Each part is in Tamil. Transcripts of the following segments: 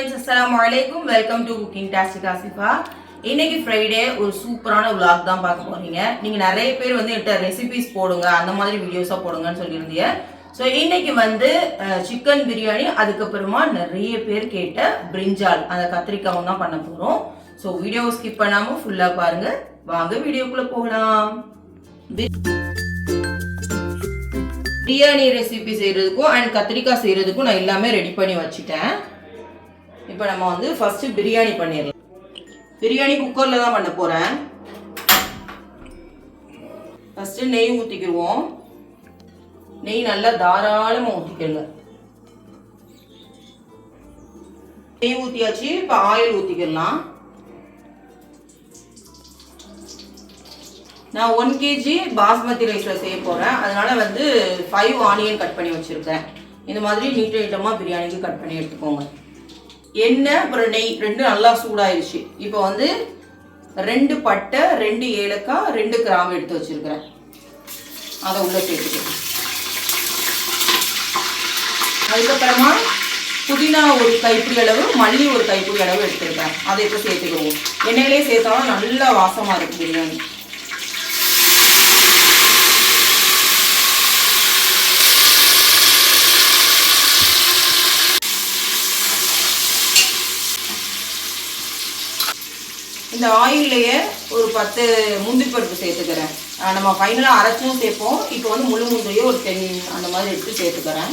friends, assalamualaikum. Welcome to Cooking Tastic Asifa. இன்னைக்கு ஃப்ரைடே ஒரு சூப்பரான vlog தான் பார்க்க போறீங்க. நீங்க நிறைய பேர் வந்து என்கிட்ட ரெசிபிஸ் போடுங்க, அந்த மாதிரி வீடியோஸா போடுங்கன்னு சொல்லியிருந்தீங்க. ஸோ இன்னைக்கு வந்து சிக்கன் பிரியாணி, அதுக்கப்புறமா நிறைய பேர் கேட்ட பிரிஞ்சால், அந்த கத்திரிக்காவும் தான் பண்ண போறோம். ஸோ வீடியோ ஸ்கிப் பண்ணாம ஃபுல்லா பாருங்க. வாங்க வீடியோக்குள்ள போகலாம். பிரியாணி ரெசிபி செய்யறதுக்கும் அண்ட் கத்திரிக்காய் செய்யறதுக்கும் நான் எல்லாமே ரெடி பண்ணி வச்சுட்டேன். இப்போ நம்ம வந்து ஃபர்ஸ்ட் பிரியாணி பண்ணிடலாம். பிரியாணி குக்கர்ல தான் பண்ண போறேன். ஃபர்ஸ்ட் நெய் ஊத்திக்குவோம். நெய் நல்லா தாராளமா ஊத்திக்கல. நெய் ஊத்தியாச்சு. இப்போ ஆயில் ஊத்திக்கலாம். நான் 1 kg பாஸ்மதி ரைஸ்ல செய்ய போறேன். அதனால வந்து 5 ஆனியன் கட் பண்ணி வச்சிருக்கேன். இந்த மாதிரி நீட்டமா பிரியாணிக்கு கட் பண்ணி எடுத்துக்கோங்க. எண்ணெய் அப்புறம் நெய் ரெண்டும் நல்லா சூடாயிருச்சு. இப்போ வந்து 2 பட்டை, 2 ஏலக்காய், 2 கிராம்பு எடுத்து வச்சிருக்கிறேன். அதை உள்ள சேர்த்துக்கணும். அதுக்கப்புறமா புதினா ஒரு கைப்பிடி அளவு, மல்லி ஒரு கைப்பிடி அளவு எடுத்துருக்கேன். அதை இப்போ சேர்த்துக்குவோம். எண்ணெயிலே சேர்த்தாலும் நல்லா வாசமா இருக்கும் பிரியாணி. இந்த ஆயில்லையே ஒரு 10 முந்திரி பருப்பு சேர்த்துக்கிறேன். நம்ம ஃபைனலாக அரைச்சும் சேர்ப்போம். இப்போ வந்து முழு முந்திரியே ஒரு 10 அந்த மாதிரி எடுத்து சேர்த்துக்கிறேன்.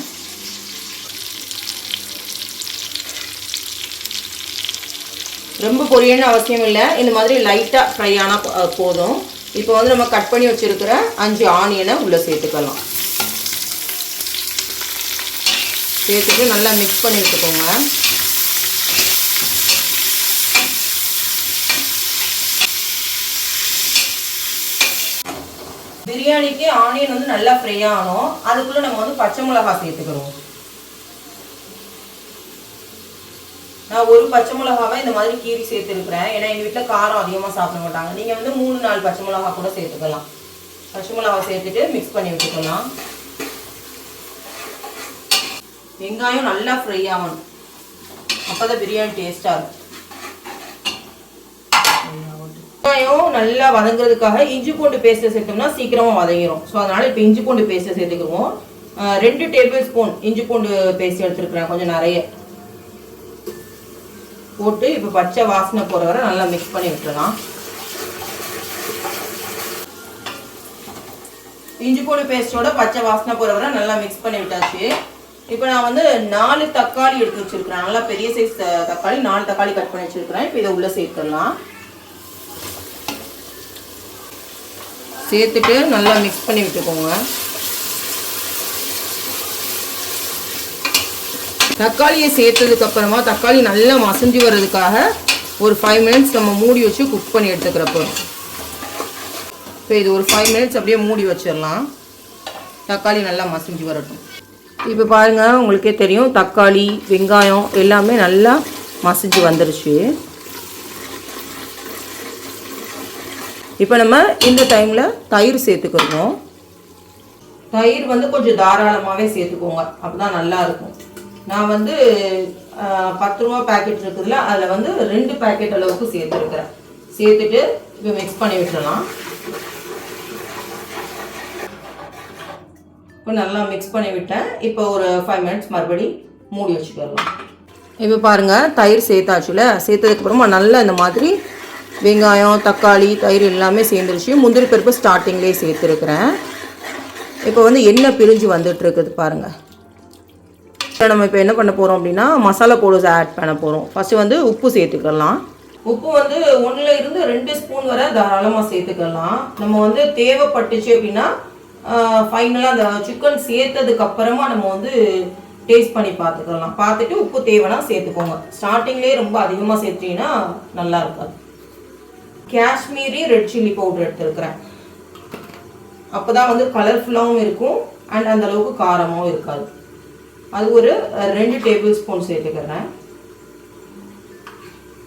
ரொம்ப பொரியல்னு அவசியம் இல்லை. இந்த மாதிரி லைட்டாக ஃப்ரை ஆனால் போதும். இப்போ வந்து நம்ம கட் பண்ணி வச்சுருக்கிற 5 ஆனியனை உள்ளே சேர்த்துக்கலாம். சேர்த்துட்டு நல்லா மிக்ஸ் பண்ணி விட்டுக்கோங்க. பிரியாணிக்கு ஆனியன் வந்து நல்லா ஃப்ரை ஆகணும். அதுக்குள்ள நம்ம வந்து பச்சை மிளகாய் சேர்த்துக்கிறோம். நான் ஒரு பச்சை மிளகாவை இந்த மாதிரி கீரி சேர்த்துருக்கிறேன். ஏன்னா எங்கள் வீட்டில் காரம் அதிகமாக சாப்பிட மாட்டாங்க. நீங்கள் வந்து 3-4 பச்சை மிளகா கூட சேர்த்துக்கலாம். பச்சை மிளகா சேர்த்துட்டு மிக்ஸ் பண்ணி விட்டுக்கலாம். வெங்காயம் நல்லா ஃப்ரை ஆகணும். அப்போதான் பிரியாணி டேஸ்டாக இருக்கும். வெங்காயம் நல்லா வதங்குறதுக்காக இஞ்சி பூண்டு பேஸ்ட்டை சேர்த்தோம்னா சீக்கிரமா வதங்கிடும். ஸோ அதனால இப்போ இஞ்சி பூண்டு பேஸ்ட்டை சேர்த்துக்குவோம். 2 டேபிள் ஸ்பூன் இஞ்சி பூண்டு பேஸ்ட் எடுத்துருக்கிறேன். கொஞ்சம் நிறைய போட்டு இப்போ பச்சை வாசனை போகிற வரை நல்லா மிக்ஸ் பண்ணி விட்டுலாம். இஞ்சி பூண்டு பேஸ்ட்டோட பச்சை வாசனை போகிற வரை நல்லா மிக்ஸ் பண்ணி விட்டாச்சு. இப்போ நான் வந்து 4 தக்காளி எடுத்து வச்சிருக்கிறேன். நல்லா பெரிய சைஸ் தக்காளி, 4 தக்காளி கட் பண்ணி வச்சிருக்கிறேன். இப்போ இதை உள்ள சேர்த்துடலாம். சேர்த்துட்டு நல்லா மிக்ஸ் பண்ணி விட்டுக்கோங்க. தக்காளியை சேர்த்ததுக்கு அப்புறமா தக்காளி நல்லா மசிஞ்சு வர்றதுக்காக ஒரு 5 மினிட்ஸ் நம்ம மூடி வச்சு குக் பண்ணி எடுத்துக்கிறப்போ. இப்போ இது ஒரு 5 மினிட்ஸ் அப்படியே மூடி வச்சிடலாம். தக்காளி நல்லா மசிஞ்சு வரட்டும். இப்போ பாருங்க, உங்களுக்கே தெரியும் தக்காளி வெங்காயம் எல்லாமே நல்லா மசிஞ்சு வந்துருச்சு. இப்போ நம்ம இந்த டைமில் தயிர் சேர்த்துக்கிறோம். தயிர் வந்து கொஞ்சம் தாராளமாகவே சேர்த்துக்கோங்க, அப்போ தான் நல்லா இருக்கும். நான் வந்து 10 ரூபா பேக்கெட் இருக்குதுல, அதில் வந்து 2 பேக்கெட் அளவுக்கு சேர்த்துருக்குறேன். சேர்த்துட்டு இப்போ மிக்ஸ் பண்ணி விட்டுடலாம். இப்போ நல்லா மிக்ஸ் பண்ணி விட்டேன். இப்போ ஒரு 5 மினிட்ஸ் மறுபடி மூடி வச்சுக்கலாம். இப்போ பாருங்கள், தயிர் சேர்த்தாச்சுல. சேர்த்ததுக்கப்புறமா நல்லா இந்த மாதிரி வெங்காயம் தக்காளி தயிர் எல்லாமே சேர்ந்துருச்சு. முந்திரி பருப்பு ஸ்டார்டிங்லேயே சேர்த்துருக்குறேன். இப்போ வந்து எண்ணெய் பிரிஞ்சு வந்துட்டுருக்குது பாருங்கள். நம்ம இப்போ என்ன பண்ண போகிறோம் அப்படின்னா மசாலா பவுடர்ஸ் ஆட் பண்ண போகிறோம். ஃபஸ்ட்டு வந்து உப்பு சேர்த்துக்கலாம். உப்பு வந்து 1 இருந்து 2 ஸ்பூன் வரை தாராளமாக சேர்த்துக்கலாம். நம்ம வந்து தேவைப்பட்டுச்சு அப்படின்னா ஃபைனலாக அந்த சிக்கன் சேர்த்ததுக்கப்புறமா நம்ம வந்து டேஸ்ட் பண்ணி பார்த்துக்கலாம். பார்த்துட்டு உப்பு தேவைன்னா சேர்த்துக்கோங்க. ஸ்டார்டிங்லேயே ரொம்ப அதிகமாக சேர்த்தீங்கன்னா நல்லா இருக்காது. காஷ்மீரி ரெட் சில்லி பவுடர் எடுத்துருக்கிறேன். அப்போ தான் வந்து கலர்ஃபுல்லாகவும் இருக்கும் அண்ட் அந்த அளவுக்கு காரமாகவும் இருக்காது. அது ஒரு 2 டேபிள் ஸ்பூன் சேர்த்துக்கிறேன்.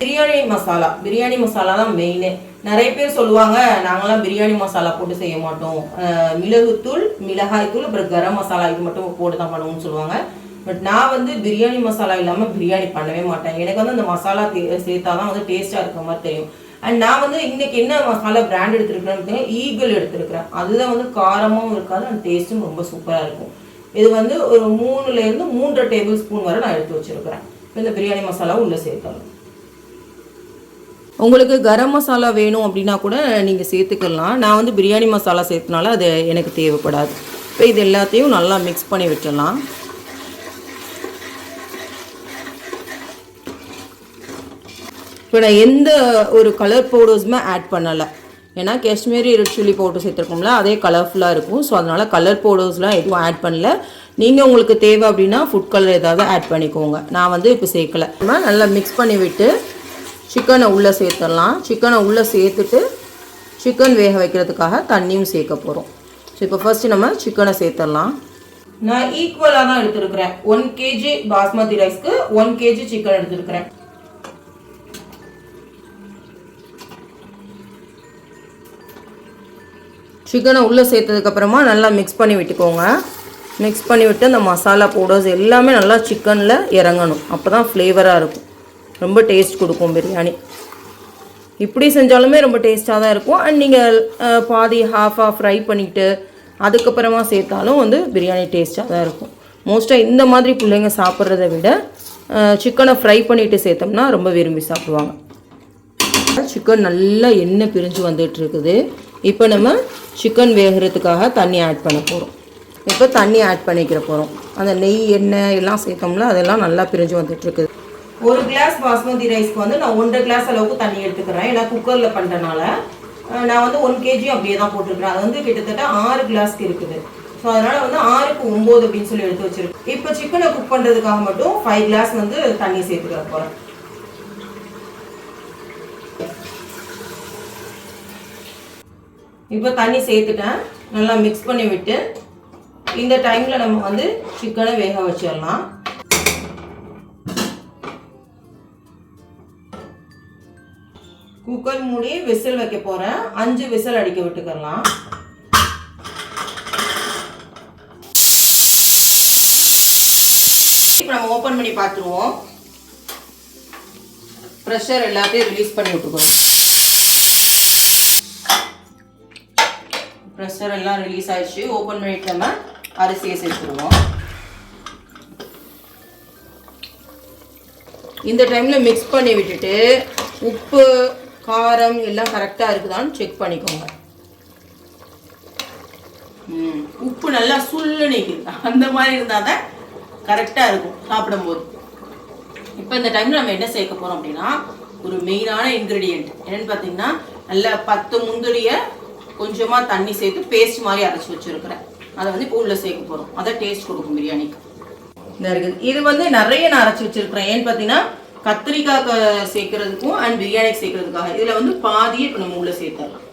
பிரியாணி மசாலா தான் மெயினே. நிறைய பேர் சொல்லுவாங்க நாங்களாம் பிரியாணி மசாலா போட்டு செய்ய மாட்டோம், மிளகுத்தூள் மிளகாய்த்தூள் அப்புறம் கரம் மசாலா இது மட்டும் போட்டு தான் பண்ணுவோம்னு சொல்லுவாங்க. பட் நான் வந்து பிரியாணி மசாலா இல்லாமல் பிரியாணி பண்ணவே மாட்டேன். எனக்கு வந்து அந்த மசாலா சேர்த்தா தான் வந்து டேஸ்ட்டாக இருக்கிற மாதிரி தெரியும். அண்ட் நான் வந்து இன்னைக்கு என்ன மசாலா பிராண்ட் எடுத்துருக்கிறேன்னு ஈகிள் எடுத்துருக்கிறேன். அதுதான் வந்து காரமும் இருக்காது அண்ட் டேஸ்ட்டும் ரொம்ப சூப்பராக இருக்கும். இது வந்து ஒரு 3லேருந்து 3.5 டேபிள் ஸ்பூன் வரை நான் எடுத்து வச்சிருக்கிறேன். இந்த பிரியாணி மசாலாவும் உள்ளே சேர்த்தாலும் உங்களுக்கு கரம் மசாலா வேணும் அப்படின்னா கூட நீங்கள் சேர்த்துக்கலாம். நான் வந்து பிரியாணி மசாலா சேர்த்தனால அது எனக்கு தேவைப்படாது. இப்போ இது எல்லாத்தையும் நல்லா மிக்ஸ் பண்ணி விட்டுடலாம். இப்போ நான் எந்த ஒரு கலர் பவுடர்ஸுமே ஆட் பண்ணலை. ஏன்னா காஷ்மீரி ரெட் சில்லி பவுடர் சேர்த்துருக்கோம்ல, அதே கலர்ஃபுல்லாக இருக்கும். ஸோ அதனால் கலர் பவுடர்ஸ்லாம் எதுவும் ஆட் பண்ணல. நீங்கள் உங்களுக்கு தேவை அப்படின்னா ஃபுட் கலர் ஏதாவது ஆட் பண்ணிக்கோங்க. நான் வந்து இப்போ சேர்க்கலை. நம்ம நல்லா மிக்ஸ் பண்ணி விட்டு சிக்கனை உள்ளே சேர்த்துடலாம். சிக்கனை உள்ளே சேர்த்துட்டு சிக்கன் வேக வைக்கிறதுக்காக தண்ணியும் சேர்க்க போகிறோம். ஸோ இப்போ ஃபர்ஸ்ட்டு நம்ம சிக்கனை சேர்த்துடலாம். நான் ஈக்குவலாக தான் எடுத்துருக்கிறேன். 1 kg பாஸ்மதி ரைஸ்க்கு 1 kg சிக்கன் எடுத்துருக்கிறேன். சிக்கனை உள்ளே சேர்த்ததுக்கப்புறமா நல்லா மிக்ஸ் பண்ணி விட்டுக்கோங்க. மிக்ஸ் பண்ணி விட்டு அந்த மசாலா பவுடர்ஸ் எல்லாமே நல்லா சிக்கனில் இறங்கணும். அப்போ தான் ஃப்ளேவராக இருக்கும், ரொம்ப டேஸ்ட் கொடுக்கும் பிரியாணி. இப்படி செஞ்சாலுமே ரொம்ப டேஸ்ட்டாக தான் இருக்கும். அண்ட் நீங்கள் பாதி ஹாஃபாக ஃப்ரை பண்ணிவிட்டு அதுக்கப்புறமா சேர்த்தாலும் வந்து பிரியாணி டேஸ்ட்டாக தான் இருக்கும். மோஸ்ட்டாக இந்த மாதிரி பிள்ளைங்க சாப்பிட்றத விட சிக்கனை ஃப்ரை பண்ணிவிட்டு சேர்த்தோம்னா ரொம்ப விரும்பி சாப்பிடுவாங்க. சிக்கன் நல்லா எண்ணெய் பிரிஞ்சு வந்துட்டு இருக்குது. இப்போ நம்ம சிக்கன் வேகிறதுக்காக தண்ணி ஆட் பண்ண போகிறோம். இப்போ தண்ணி ஆட் பண்ணிக்கிற போகிறோம். அந்த நெய் எண்ணெய் எல்லாம் சேர்த்தோம்ல அதெல்லாம் நல்லா பிரிஞ்சு வந்துட்டுருக்குது. 1 கிளாஸ் பாஸ்மதி ரைஸ்க்கு வந்து நான் 1.5 கிளாஸ் அளவுக்கு தண்ணி எடுத்துக்கிறேன். ஏன்னா குக்கரில் பண்ணுறனால நான் வந்து 1 kg அப்படியே தான் போட்டிருக்கிறேன். அது வந்து கிட்டத்தட்ட 6 கிளாஸ்க்கு இருக்குது. ஸோ அதனால் வந்து 6க்கு 9 அப்படின்னு சொல்லி எடுத்து வச்சுருக்கேன். இப்போ சிக்கனை குக் பண்ணுறதுக்காக மட்டும் 5 கிளாஸ் வந்து தண்ணி சேர்த்துக்கிற போகிறேன். இப்போ தண்ணி சேர்த்துட்டேன். நல்லா மிக்ஸ் பண்ணி விட்டு இந்த டைமில் நம்ம வந்து சிக்கனை வேக வச்சிடலாம். குக்கர் மூடி விசில் வைக்க போகிறேன். 5 விசில் அடிக்க விட்டுக்கலாம். இப்போ நம்ம ஓப்பன் பண்ணி பார்த்துருவோம். ப்ரெஷர் எல்லாத்தையும் ரிலீஸ் பண்ணி விட்டுக்கோங்க. ப்ரெஷர் எல்லாம் ரிலீஸ் ஆயிடுச்சு. ஓப்பன் பண்ணிட்டு நம்ம அரிசியை சேர்த்துருவோம். இந்த டைமில் மிக்ஸ் பண்ணி விட்டுட்டு உப்பு காரம் எல்லாம் கரெக்டாக இருக்குதான்னு செக் பண்ணிக்கோங்க. உப்பு நல்லா சுள்ளு நிற்குது, அந்த மாதிரி இருந்தால் தான் கரெக்டாக இருக்கும் சாப்பிடும்போது. இப்போ இந்த டைமில் நம்ம என்ன சேர்க்க போகிறோம் அப்படின்னா ஒரு மெயினான இன்க்ரீடியன்ட் என்னென்னு பார்த்தீங்கன்னா நல்லா 10 முந்திரியை கொஞ்சமாக தண்ணி சேர்த்து பேஸ்ட் மாதிரி அரைச்சி வச்சுருக்கிறேன். அதை வந்து இப்போ உள்ளே சேர்க்க போகிறோம். அதை டேஸ்ட் கொடுக்கும் பிரியாணிக்கு. இந்த இருக்குது. இது வந்து நிறைய நான் அரைச்சி வச்சுருக்கிறேன். ஏன்னு பார்த்தீங்கன்னா கத்திரிக்காய்க்கு சேர்க்கறதுக்கும் அண்ட் பிரியாணிக்கு சேர்க்கறதுக்காக. இதில் வந்து பாதியை இப்போ நம்ம உள்ளே சேர்த்துடலாம்.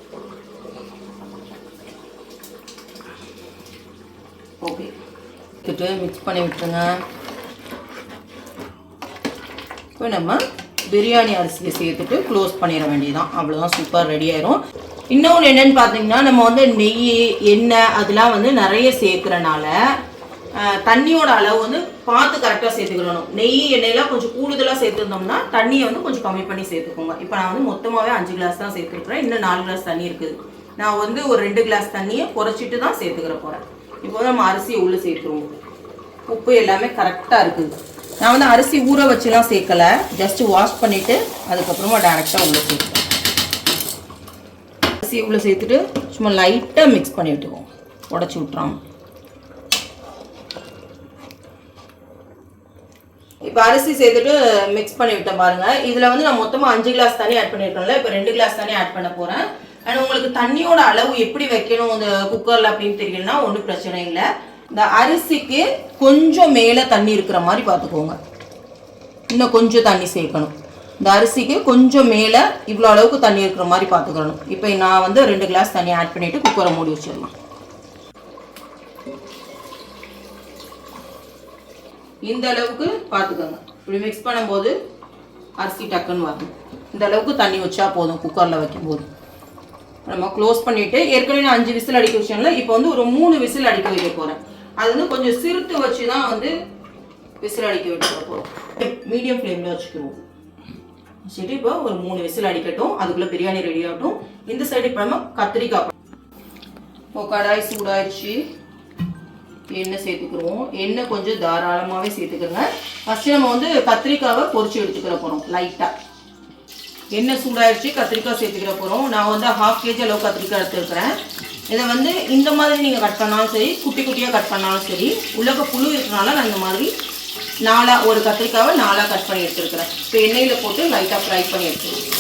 ஓகே, மிக்ஸ் பண்ணி விட்டுருங்க. இப்போ நம்ம பிரியாணி அரிசியை சேர்த்துட்டு க்ளோஸ் பண்ணிட வேண்டியதான். அவ்வளோதான், சூப்பர் ரெடி ஆயிரும். இன்னொன்று என்னென்னு பார்த்தீங்கன்னா நம்ம வந்து நெய் எண்ணெய் அதெல்லாம் வந்து நிறைய சேர்க்குறனால தண்ணியோட அளவு வந்து பார்த்து கரெக்டாக சேர்த்துக்கணும். நெய் எண்ணெயெல்லாம் கொஞ்சம் கூடுதலாக சேர்த்துருந்தோம்னா தண்ணியை வந்து கொஞ்சம் கம்மி பண்ணி சேர்த்துக்கோங்க. இப்போ நான் வந்து மொத்தமாகவே 5 கிளாஸ் தான் சேர்த்துருக்குறேன். இன்னும் 4 கிளாஸ் தண்ணி இருக்குது. நான் வந்து ஒரு 2 கிளாஸ் தண்ணியை குறைச்சிட்டு தான் சேர்த்துக்கிற போகிறேன். இப்போ வந்து நம்ம அரிசியை உள்ளே சேர்த்துருவோம். உப்பு எல்லாமே கரெக்டாக இருக்குது. நான் வந்து அரிசி ஊற வச்சுலாம் சேர்க்கலை, ஜஸ்ட்டு வாஷ் பண்ணிவிட்டு அதுக்கப்புறமா டேரெக்டாக உள்ளே சேர்த்துக்கிறேன். அரிசி உள்ளே சேர்த்துட்டு சும்மா லைட்டாக மிக்ஸ் பண்ணி விட்டுக்குவோம், உடச்சி விட்றாம. இப்போ அரிசி சேர்த்துட்டு மிக்ஸ் பண்ணி விட்டேன் பாருங்கள். இதில் வந்து நான் மொத்தமாக 5 கிளாஸ் தண்ணி ஆட் பண்ணியிருக்கோம்ல, இப்போ 2 கிளாஸ் தண்ணி ஆட் பண்ண போகிறேன். அண்ட் உங்களுக்கு தண்ணியோட அளவு எப்படி வைக்கணும் இந்த குக்கரில் அப்படின்னு தெரியலன்னா ஒன்றும் பிரச்சனை இல்லை. இந்த அரிசிக்கு கொஞ்சம் மேலே தண்ணி இருக்கிற மாதிரி பார்த்துக்கோங்க. இன்னும் கொஞ்சம் தண்ணி சேர்க்கணும். இந்த அரிசிக்கு கொஞ்சம் மேலே இவ்வளோ அளவுக்கு தண்ணி இருக்கிற மாதிரி பார்த்துக்கணும். இப்போ நான் வந்து 2 கிளாஸ் தண்ணி ஆட் பண்ணிவிட்டு குக்கரை மூடி வச்சிடலாம். இந்த அளவுக்கு பார்த்துக்கோங்க. இப்படி மிக்ஸ் பண்ணும்போது அரிசி டக்குன்னு வரணும். இந்த அளவுக்கு தண்ணி வச்சா போதும். குக்கரில் வைக்கும்போது நம்ம க்ளோஸ் பண்ணிவிட்டு ஏற்கனவே நான் 5 விசில் அடிக்க வச்சேன்ல, இப்போ வந்து ஒரு 3 விசில் அடிக்க வைக்க போகிறேன். அது வந்து கொஞ்சம் சிறுத்து வச்சு தான் வந்து விசில் அடிக்க விட்டுற போகிறோம். மீடியம் ஃப்ளேமில் வச்சுக்குவோம். சரி, இப்போ ஒரு 3 விசில் அடிக்கட்டும். அதுக்குள்ளே பிரியாணி ரெடி ஆகட்டும். இந்த சைடு இப்போ நம்ம கத்திரிக்காய். இப்போ கடாய் சூடாயிடுச்சு. எண்ணெய் சேர்த்துக்கிறோம். எண்ணெய் கொஞ்சம் தாராளமாகவே சேர்த்துக்கிறோங்க. ஃபஸ்ட்டு நம்ம வந்து கத்திரிக்காவை பொரிச்சு எடுத்துக்கிற போகிறோம். லைட்டாக எண்ணெய் சூடாயிடுச்சு. கத்திரிக்காய் சேர்த்துக்கிற போகிறோம். நான் வந்து 1/2 kg அளவு கத்திரிக்காய் எடுத்துருக்கிறேன். இதை வந்து இந்த மாதிரி நீங்கள் கட் பண்ணாலும் சரி, குட்டி குட்டியாக கட் பண்ணாலும் சரி, உள்ளக்க புழு இருக்கிறனால நான் இந்த மாதிரி ஒரு கத்திரிக்காவை 4 கட் பண்ணி எடுத்துருக்கிறேன். இப்போ எண்ணெயில் போட்டு லைட்டாக ஃப்ரை பண்ணி எடுத்துருக்கேன்.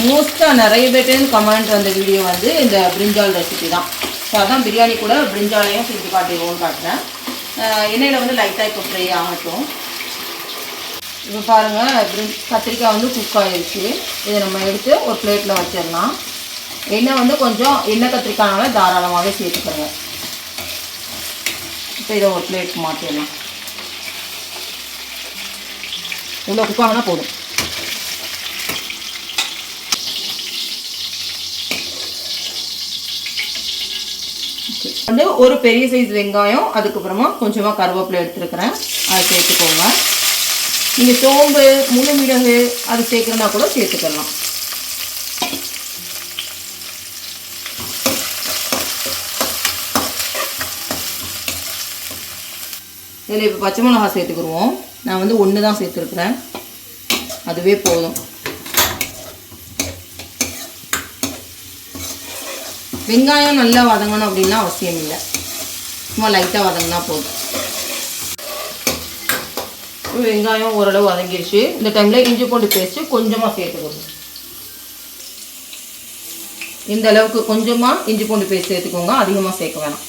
மோஸ்ட்டாக நிறைய பேர்ட்டு கமெண்ட் வந்த வீடியோ வந்து இந்த பிரிஞ்சால் ரெசிபி தான். ஸோ அதான் பிரியாணி கூட பிரிஞ்சாலையும் செஞ்சு காட்டிடுவோம்னு காட்டுறேன். எண்ணெயில் வந்து லைட்டாக இப்போ ஃப்ரை ஆகட்டும். இப்போ பாருங்கள், கத்திரிக்காய் வந்து குக் ஆகிடுச்சு. இதை நம்ம எடுத்து ஒரு பிளேட்டில் வச்சிடலாம். எண்ணெய் வந்து கொஞ்சம் எண்ணெய் கத்திரிக்காய்னால தாராளமாகவே சேர்த்துக்கிறேங்க. இப்போ இதை ஒரு பிளேட் மாற்றிடலாம். இவ்வளோ குக் ஆகினா போதும். வந்து ஒரு பெரிய சைஸ் வெங்காயம், அதுக்கப்புறமா கொஞ்சமாக கருவேப்பிலை எடுத்துருக்கிறேன். அதை சேர்த்துக்கோங்க. நீங்கள் சோம்பு, முழு மிளகு அது சேர்க்குறனா கூட சேர்த்துக்கலாம். இதில் இப்போ பச்சை மிளகாய் சேர்த்துக்கிடுவோம். நான் வந்து 1 தான் சேர்த்துருக்குறேன். அதுவே போதும். வெங்காயம் நல்லா வதங்கணும் அப்படின்னா அவசியம் இல்லை. சும்மா லைட்டாக வதங்கினா போதும். வெங்காயம் ஓரளவு வதங்கிடுச்சு. இந்த டைமில் இஞ்சி பூண்டு பேஸ்ட்டு கொஞ்சமாக சேர்த்துக்கணும். இந்த அளவுக்கு கொஞ்சமாக இஞ்சி பூண்டு பேஸ்ட் சேர்த்துக்கோங்க. அதிகமாக சேர்க்க வேணாம்.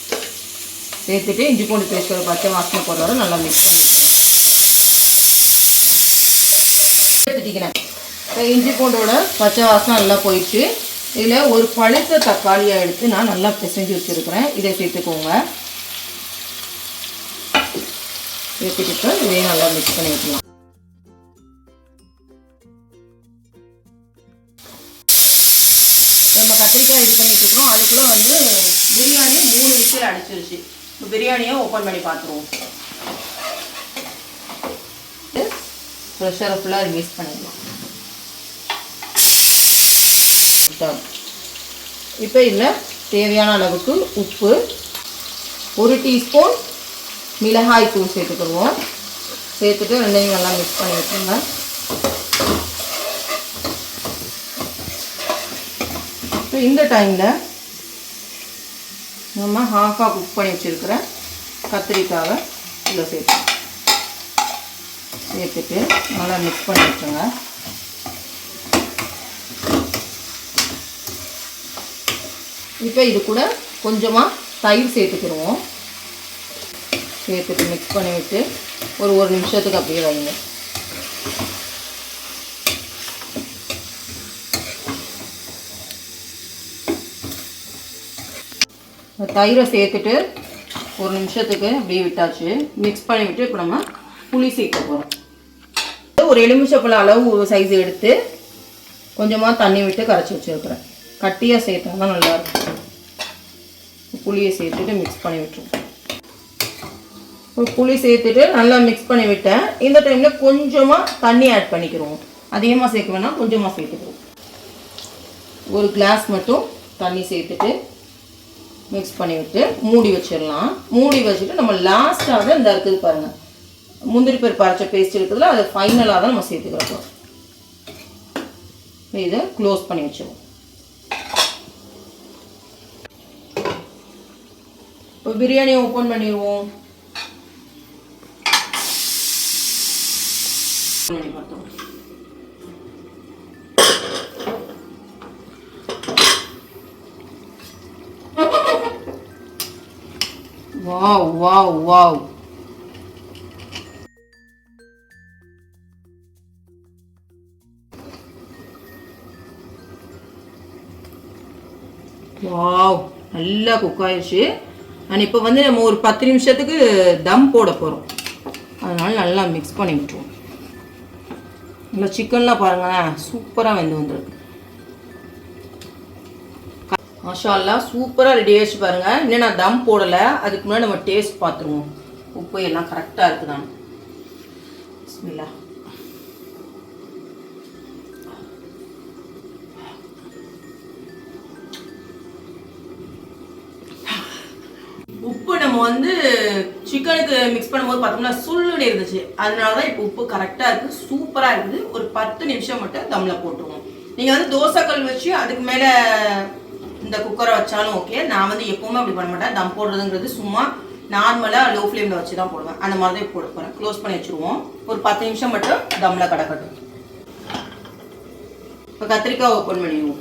சேர்த்துட்டு இஞ்சி பூண்டு பேஸ்ட்டோட பச்சை வாசனை போடுற வரை நல்லா மிக்ஸ் பண்ணிக்கிறேன். இப்போ இஞ்சி பூண்டோட பச்சை வாசனை நல்லா போயிடுச்சு. இதில் ஒரு பழுத்த தக்காளியை எடுத்து நான் நல்லா பிசைஞ்சு வச்சுருக்கிறேன். இதை சேர்த்துக்கோங்க. சேர்த்துக்கிட்டு இதையும் நல்லா மிக்ஸ் பண்ணி வைக்கலாம். நம்ம கத்திரிக்காய் இது பண்ணிட்டு இருக்கோம். அதுக்குள்ளே வந்து பிரியாணி 3 விசில் அடிச்சிருச்சு. இப்போ பிரியாணியை ஓப்பன் பண்ணி பார்த்துருவோம். ப்ரெஷரை ஃபுல்லாக ரிலீஸ் பண்ணிடலாம். இப்போ இதில் தேவையான அளவுக்கு உப்பு, 1 டீஸ்பூன் மிளகாய் தூள் சேர்த்துக்கிடுவோம். சேர்த்துட்டு ரெண்டையும் நல்லா மிக்ஸ் பண்ணி வச்சுருங்க. இப்போ இந்த டைமில் நம்ம ஹாஃபாக குக் பண்ணி வச்சுருக்கிற கத்திரிக்காவை இதில் சேர்த்துட்டு நல்லா மிக்ஸ் பண்ணி வச்சுருங்க. இப்போ இது கூட கொஞ்சமாக தயிர் சேர்த்துக்கிடுவோம். சேர்த்துட்டு மிக்ஸ் பண்ணி விட்டு ஒரு 1 நிமிஷத்துக்கு அப்படியே வைங்க. தயிரை சேர்த்துட்டு 1 நிமிஷத்துக்கு அப்படியே விட்டாச்சு. மிக்ஸ் பண்ணி விட்டு இப்போ நம்ம புளி சேர்க்க போகிறோம். ஒரு எலுமிச்சைப்பழம் அளவு சைஸ் எடுத்து கொஞ்சமாக தண்ணி விட்டு கரைச்சி வச்சுருக்கிறேன். கட்டியாக சேர்த்தா தான் நல்லாயிருக்கும். புளியை சேர்த்துட்டு மிக்ஸ் பண்ணி விட்டுருவோம். புளி சேர்த்துட்டு நல்லா மிக்ஸ் பண்ணி விட்டேன். இந்த டைமில் கொஞ்சமாக தண்ணி ஆட் பண்ணிக்கிறோம். அதிகமாக சேர்க்க வேணாம், கொஞ்சமாக சேர்த்துக்கிறோம். 1 கிளாஸ் மட்டும் தண்ணி சேர்த்துட்டு மிக்ஸ் பண்ணி விட்டு மூடி வச்சிடலாம். மூடி வச்சுட்டு நம்ம லாஸ்ட்டாக தான் இந்த இருக்குது பாருங்கள், முந்திரி பருப்பு அரைச்ச பேஸ்ட் இருக்குதுல, அதை ஃபைனலாக தான் நம்ம சேர்த்துக்கிறோம். இதை க்ளோஸ் பண்ணி வச்சிடுவோம். இப்போ பிரியாணியை ஓப்பன் பண்ணிடுவோம். Wow wow wow. வாவ், நல்லா குக் ஆயிடுச்சு. நான் இப்போ வந்து நம்ம ஒரு 10 நிமிஷத்துக்கு தம் போட போகிறோம். அதனால் நல்லா மிக்ஸ் பண்ணி விட்டுருவோம். இல்லை சிக்கன்லாம் பாருங்களேன், சூப்பராக வெந்து வந்துருக்கு. மாஷா அல்லாஹ் சூப்பராக ரெடி ஆகிடுச்சு பாருங்கள். இன்னும் நான் தம் போடலை, அதுக்கு முன்னாடி நம்ம டேஸ்ட் பார்த்துருவோம் உப்பு எல்லாம் கரெக்டாக இருக்குதான்னு. பிஸ்மில்லா. உப்பு நம்ம வந்து சிக்கனுக்கு மிக்ஸ் பண்ணும்போது பார்த்தோம்னா சுள்ளுன்னு இருந்துச்சு, அதனால தான் இப்போ உப்பு கரெக்டாக இருக்குது, சூப்பராக இருக்குது. ஒரு 10 நிமிஷம் மட்டும் தம்மில் போட்டுருவோம். நீங்கள் வந்து தோசைக்கல் வச்சு அதுக்கு மேலே இந்த குக்கரை வச்சாலும் ஓகே. நான் வந்து எப்பவுமே அப்படி பண்ண மாட்டேன். தம் போடுறதுங்கிறது சும்மா நார்மலாக லோ ஃப்ளேமில் வச்சு தான் போடுவேன். அந்த மாதிரி தான் போட போகிறேன். க்ளோஸ் பண்ணி வச்சுருவோம். ஒரு 10 நிமிஷம் மட்டும் தம்மில் கிடக்கட்டும். இப்போ கத்திரிக்காய் ஓப்பன் பண்ணிடுவோம்.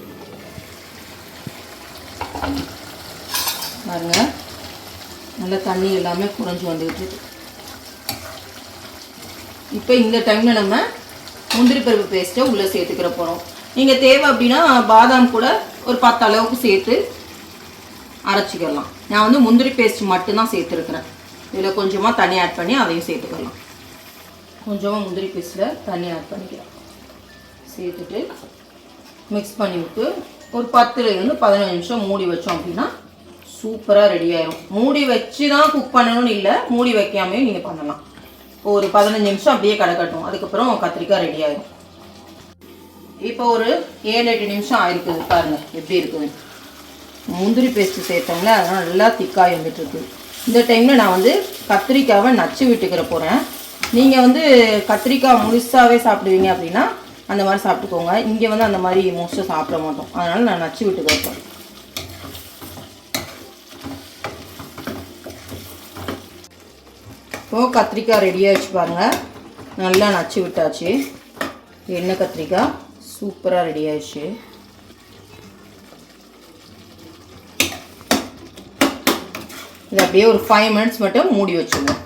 பாருங்க, நல்லா தண்ணி எல்லாமே குறைஞ்சி வந்துக்கிட்டு இருக்கு. இப்போ இந்த டைமில் நம்ம முந்திரி பருப்பு பேஸ்ட்டை உள்ளே சேர்த்துக்கிற போகிறோம். நீங்கள் தேவை அப்படின்னா பாதாம் கூட ஒரு 10 அளவுக்கு சேர்த்து அரைச்சிக்கலாம். நான் வந்து முந்திரி பேஸ்ட் மட்டும்தான் சேர்த்துருக்குறேன். இதில் கொஞ்சமாக தண்ணி ஆட் பண்ணி அதையும் சேர்த்துக்கலாம். கொஞ்சமாக முந்திரி பேஸ்ட்டில் தண்ணி ஆட் பண்ணிக்கலாம். சேர்த்துட்டு மிக்ஸ் பண்ணி விட்டு ஒரு 10லேருந்து 15 நிமிஷம் மூடி வச்சோம் அப்படின்னா சூப்பராக ரெடி ஆயிரும். மூடி வச்சு தான் குக் பண்ணணும்னு இல்லை, மூடி வைக்காமையும் நீங்கள் பண்ணலாம். ஒரு 15 நிமிஷம் அப்படியே கிடக்கட்டும். அதுக்கப்புறம் கத்திரிக்காய் ரெடி ஆயிரும். இப்போ ஒரு 7-8 நிமிஷம் ஆயிருக்குது. பாருங்கள் எப்படி இருக்குது. முந்திரி பேஸ்ட்டு சேர்த்தோம்ல, அதனால் நல்லா திக்காய் வந்துட்டுருக்கு. இந்த டைமில் நான் வந்து கத்திரிக்காவை நச்சு விட்டுக்கிற போகிறேன். நீங்கள் வந்து கத்திரிக்காய் முழுசாகவே சாப்பிடுவீங்க அப்படின்னா அந்த மாதிரி சாப்பிட்டுக்கோங்க. இங்கே வந்து அந்த மாதிரி மோஸ்ட்டாக சாப்பிட மாட்டோம், அதனால் நான் நச்சு விட்டுக்கிறேன். இப்போ கத்திரிக்காய் ரெடியாக வச்சு பாருங்கள், நல்லா நச்சு விட்டாச்சு. எண்ணெய் கத்திரிக்காய் சூப்பராக ரெடி ஆயிடுச்சு. இது அப்படியே ஒரு 5 மினிட்ஸ் மட்டும் மூடி வச்சுருவோம்.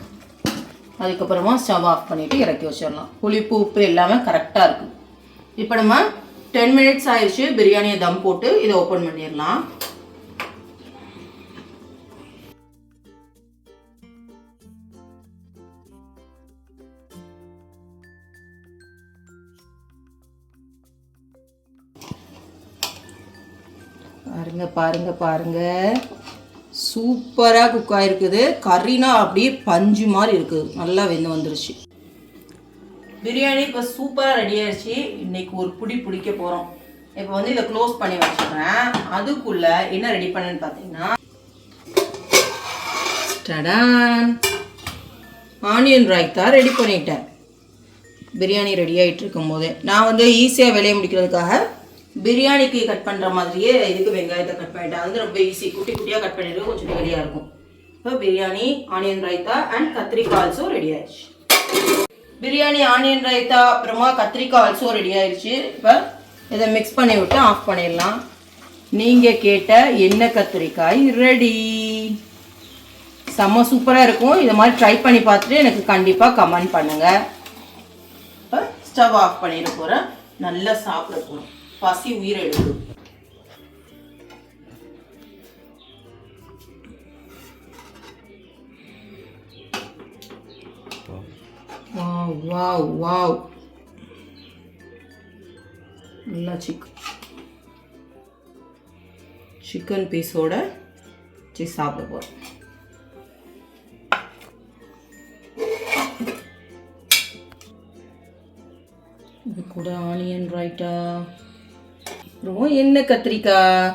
அதுக்கப்புறமா ஸ்டவ் ஆஃப் பண்ணிவிட்டு இறக்கி வச்சிடலாம். புளிப்பு உப்பு எல்லாமே கரெக்டாக இருக்குது. இப்போ நம்ம 10 மினிட்ஸ் ஆயிடுச்சு. பிரியாணியை தம் போட்டு இதை ஓப்பன் பண்ணிடலாம். பாருங்க பாருங்க பாருங்க, சூப்பராக குக் ஆகிருக்குது. கறினா அப்படியே பஞ்சு மாதிரி இருக்குது, நல்லா வெந்து வந்துருச்சு. பிரியாணி இப்போ சூப்பராக ரெடி ஆயிடுச்சு. இன்னைக்கு ஒரு பிடிக்க போகிறோம். இப்போ வந்து இதை க்ளோஸ் பண்ணி வச்சுக்கிறேன். அதுக்குள்ளே என்ன ரெடி பண்ணேன்னு பார்த்தீங்கன்னா, ஆனியன் ரைத்தா ரெடி பண்ணிட்டேன். பிரியாணி ரெடி ஆகிட்டு இருக்கும் போதே நான் வந்து ஈஸியாக வேலையை முடிக்கிறதுக்காக பிரியாணிக்கு கட் பண்ணுற மாதிரியே இதுக்கு வெங்காயத்தை கட் பண்ணிட்டேன். அது ரொம்ப ஈஸி, குட்டி குட்டியாக கட் பண்ணிடுறது கொஞ்சம் ரெடியாக இருக்கும். இப்போ பிரியாணி, ஆனியன் ரைத்தா அண்ட் கத்திரிக்காய் ஆல்சோ ரெடி ஆயிடுச்சு. பிரியாணி, ஆனியன் ரைத்தா அப்புறமா கத்திரிக்காய் ஆல்சோ ரெடி ஆயிடுச்சு. இப்போ இதை மிக்ஸ் பண்ணி விட்டு ஆஃப் பண்ணிடலாம். நீங்கள் கேட்ட எண்ணெய் கத்திரிக்காய் ரெடி. செம்ம சூப்பராக இருக்கும். இதை மாதிரி ட்ரை பண்ணி பார்த்துட்டு எனக்கு கண்டிப்பாக கமெண்ட் பண்ணுங்கள். இப்போ ஸ்டவ் ஆஃப் பண்ணிட போகிறேன். நல்லா சாப்பிட போகிறோம். பசி உயிரை எடுக்கும். வாவ் வாவ் வாவ், நல்லா சிக்கன் பீஸோட சாப்பிட போகிறோம். இது கூட ஆனியன் ரைட்டா, அப்புறம் எண்ணெய் கத்திரிக்காய்.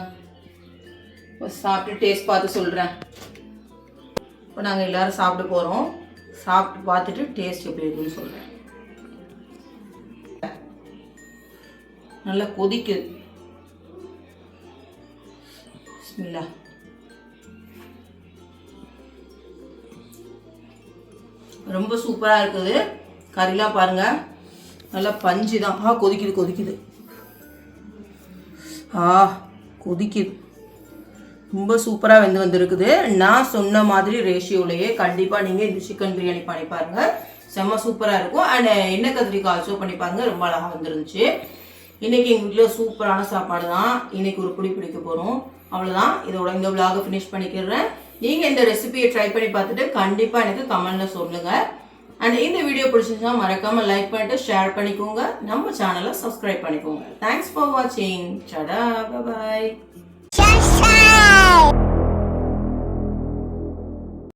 சாப்பிட்டு டேஸ்ட் பார்த்து சொல்கிறேன். இப்போ நாங்கள் எல்லோரும் சாப்பிட போகிறோம். சாப்பிட்டு பார்த்துட்டு டேஸ்ட் எப்படி இருக்குன்னு சொல்கிறேன். நல்லா கொதிக்குது. பிஸ்மில்லா. ரொம்ப சூப்பராக இருக்குது. கறிலாம் பாருங்கள், நல்லா பஞ்சு தான். கொதிக்குது கொதிக்குது. கொதிக்குது. ரொம்ப சூப்பராக வந்துருக்குது. நான் சொன்ன மாதிரி ரேஷியோலையே கண்டிப்பாக நீங்கள் இந்த சிக்கன் பிரியாணி பண்ணி பாருங்கள். செம்ம சூப்பராக இருக்கும். அண்ட் எண்ணெய் கத்திரிக்காய் ஆல்சோ பண்ணி பாருங்கள், ரொம்ப அழகாக வந்துருந்துச்சு. இன்றைக்கி எங்கள் வீட்டில் சூப்பரான சாப்பாடு தான். இன்றைக்கி ஒரு பிடிக்க போகிறோம். அவ்வளோதான். இதோட இந்த விலாகை ஃபினிஷ் பண்ணிக்கிறேன். நீங்கள் இந்த ரெசிபியை ட்ரை பண்ணி பார்த்துட்டு கண்டிப்பாக எனக்கு கமெண்டில் சொல்லுங்கள். அண்ட் இந்த வீடியோ பிடிச்சிருந்தா மறக்காமல் லைக் பண்ணிட்டு ஷேர் பண்ணிக்கோங்க. நம்ம சேனலை சப்ஸ்கிரைப் பண்ணிக்கோங்க. தேங்க்ஸ் ஃபார் வாட்சிங். டடா, பை பாய்.